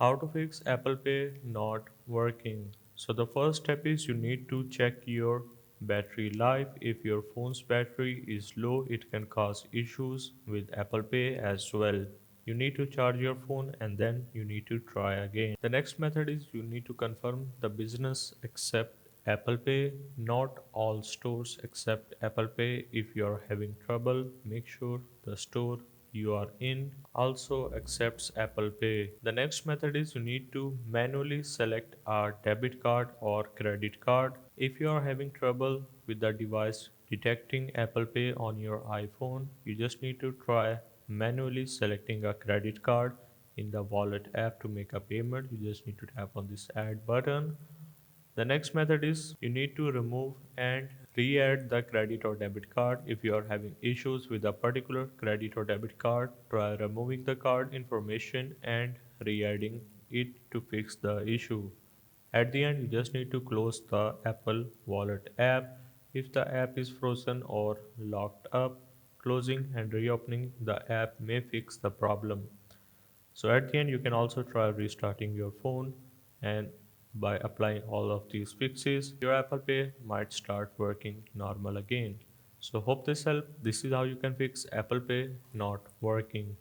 How to fix Apple Pay not working? So the first step is you need to check your battery life. If your phone's battery is low, it can cause issues with Apple Pay as well. You need to charge your phone and then you need to try again. The next method is you need to confirm the business accept Apple Pay. Not all stores accept Apple Pay. If you are having trouble, make sure the store you are in also accepts Apple Pay. The next method is you need to manually select a debit card or credit card. If you are having trouble with the device detecting Apple Pay on your iPhone, you just need to try manually selecting a credit card in the wallet app to make a payment. You just need to tap on this add button. The next method is you need to remove and re-add the credit or debit card. If you are having issues with a particular credit or debit card, try removing the card information and re-adding it to fix the issue. At the end, you just need to close the Apple Wallet app. If the app is frozen or locked up, closing and reopening the app may fix the problem. So at the end, you can also try restarting your phone, and by applying all of these fixes, your Apple Pay might start working normal again. So hope this helped. This is how you can fix Apple Pay not working.